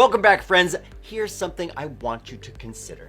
Welcome back, friends. Here's something I want you to consider.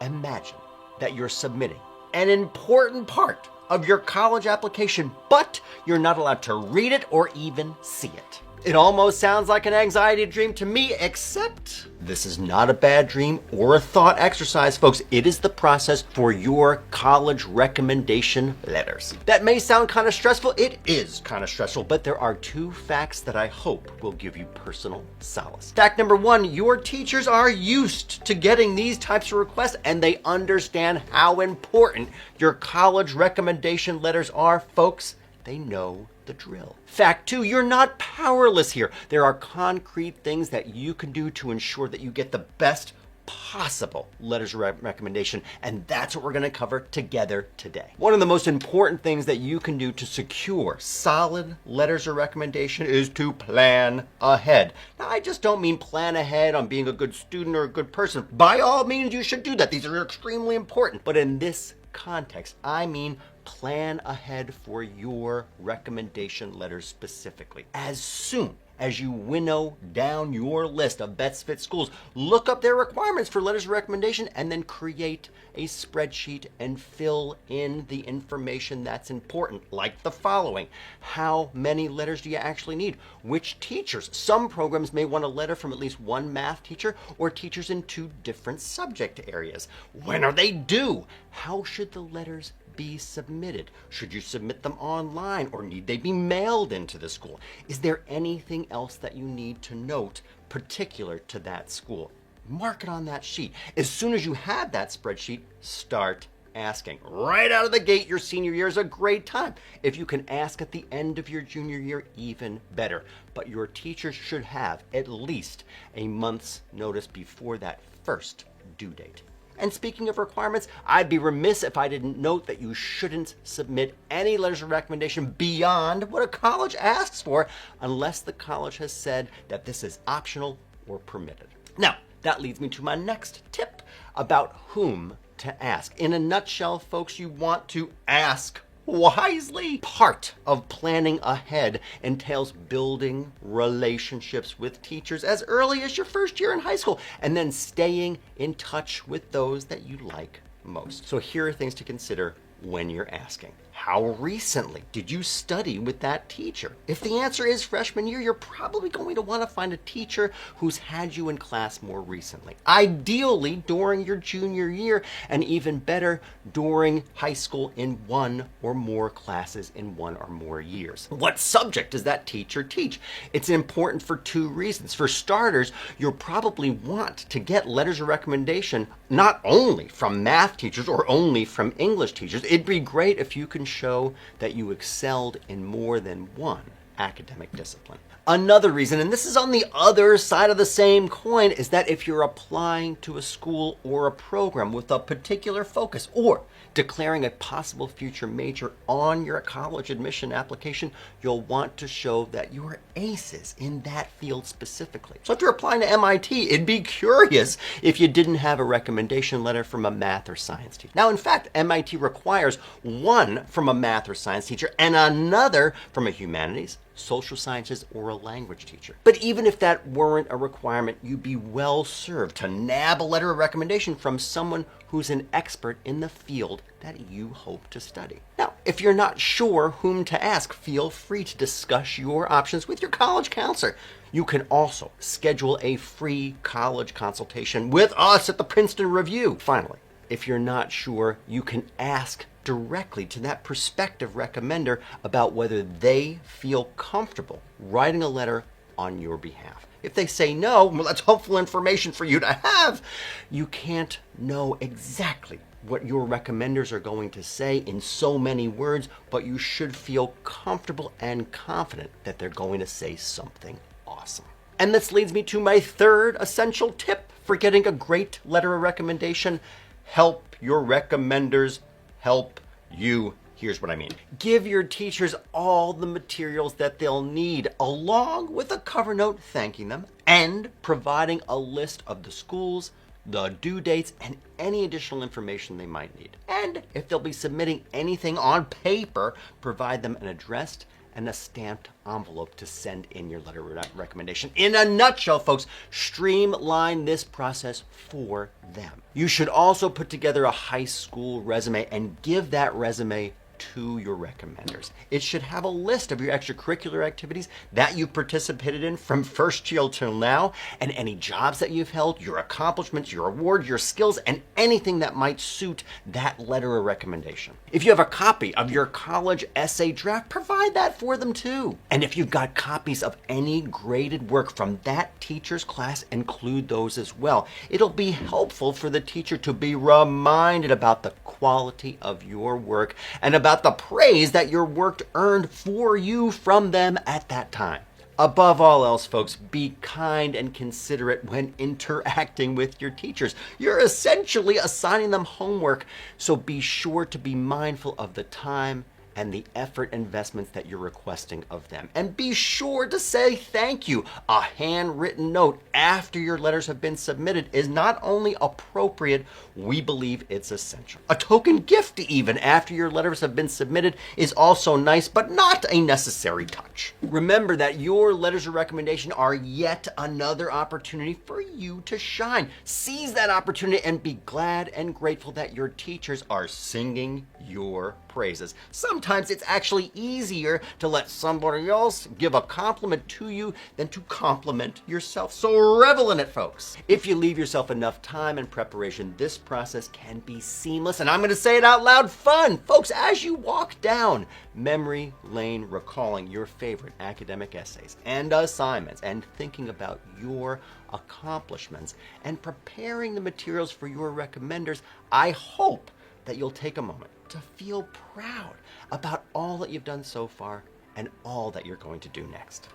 Imagine that you're submitting an important part of your college application, but you're not allowed to read it or even see it. It almost sounds like an anxiety dream to me, except this is not a bad dream or a thought exercise, folks. It is the process for your college recommendation letters. That may sound kind of stressful. It is kind of stressful, but there are two facts that I hope will give you personal solace. Fact number one, your teachers are used to getting these types of requests and they understand how important your college recommendation letters are, folks. They know the drill. Fact two, you're not powerless here. There are concrete things that you can do to ensure that you get the best possible letters of recommendation, and that's what we're going to cover together today. One of the most important things that you can do to secure solid letters of recommendation is to plan ahead. Now, I just don't mean plan ahead on being a good student or a good person. By all means, you should do that. These are extremely important. But in this context, I mean plan ahead for your recommendation letters specifically. As soon as you winnow down your list of best fit schools, look up their requirements for letters of recommendation and then create a spreadsheet and fill in the information that's important, like the following. How many letters do you actually need? Which teachers? Some programs may want a letter from at least one math teacher or teachers in two different subject areas. When are they due? How should the letters be submitted? Should you submit them online or need they be mailed into the school? Is there anything else that you need to note particular to that school? Mark it on that sheet. As soon as you have that spreadsheet, start asking. Right out of the gate, your senior year is a great time. If you can ask at the end of your junior year, even better. But your teachers should have at least a month's notice before that first due date. And speaking of requirements, I'd be remiss if I didn't note that you shouldn't submit any letters of recommendation beyond what a college asks for unless the college has said that this is optional or permitted. Now, that leads me to my next tip about whom to ask. In a nutshell, folks, you want to ask wisely. Part of planning ahead entails building relationships with teachers as early as your first year in high school and then staying in touch with those that you like most. So here are things to consider when you're asking. How recently did you study with that teacher? If the answer is freshman year, you're probably going to want to find a teacher who's had you in class more recently. Ideally during your junior year, and even better during high school in one or more classes in one or more years. What subject does that teacher teach? It's important for two reasons. For starters, you'll probably want to get letters of recommendation not only from math teachers or only from English teachers. It'd be great if you can show that you excelled in more than one academic discipline. Another reason, and this is on the other side of the same coin, is that if you're applying to a school or a program with a particular focus or declaring a possible future major on your college admission application, you'll want to show that you are aces in that field specifically. So if you're applying to MIT, it'd be curious if you didn't have a recommendation letter from a math or science teacher. Now, in fact, MIT requires one from a math or science teacher and another from a humanities, social sciences, or a language teacher. But even if that weren't a requirement, you'd be well served to nab a letter of recommendation from someone who's an expert in the field that you hope to study. Now, if you're not sure whom to ask, feel free to discuss your options with your college counselor. You can also schedule a free college consultation with us at the Princeton Review. Finally, if you're not sure, you can ask directly to that prospective recommender about whether they feel comfortable writing a letter on your behalf. If they say no, well, that's helpful information for you to have. You can't know exactly what your recommenders are going to say in so many words, but you should feel comfortable and confident that they're going to say something awesome. And this leads me to my third essential tip for getting a great letter of recommendation. Help your recommenders help you. Here's what I mean. Give your teachers all the materials that they'll need, along with a cover note thanking them and providing a list of the schools, the due dates, and any additional information they might need. And if they'll be submitting anything on paper, provide them an addressed and a stamped envelope to send in your letter of recommendation. In a nutshell, folks, streamline this process for them. You should also put together a high school resume and give that resume to your recommenders. It should have a list of your extracurricular activities that you've participated in from first year till now, and any jobs that you've held, your accomplishments, your awards, your skills, and anything that might suit that letter of recommendation. If you have a copy of your college essay draft, provide that for them too. And if you've got copies of any graded work from that teacher's class, include those as well. It'll be helpful for the teacher to be reminded about the quality of your work and about the praise that your work earned for you from them at that time. Above all else, folks, be kind and considerate when interacting with your teachers. You're essentially assigning them homework, so be sure to be mindful of the time and the effort investments that you're requesting of them. And be sure to say thank you. A handwritten note after your letters have been submitted is not only appropriate, we believe it's essential. A token gift even after your letters have been submitted is also nice, but not a necessary touch. Remember that your letters of recommendation are yet another opportunity for you to shine. Seize that opportunity and be glad and grateful that your teachers are singing your praises. Sometimes it's actually easier to let somebody else give a compliment to you than to compliment yourself. So revel in it, folks. If you leave yourself enough time and preparation, this process can be seamless, and I'm going to say it out loud, fun. Folks, as you walk down memory lane recalling your favorite academic essays and assignments and thinking about your accomplishments and preparing the materials for your recommenders, I hope that you'll take a moment to feel proud about all that you've done so far and all that you're going to do next.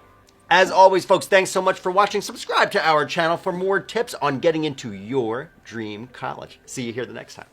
As always, folks, thanks so much for watching. Subscribe to our channel for more tips on getting into your dream college. See you here the next time.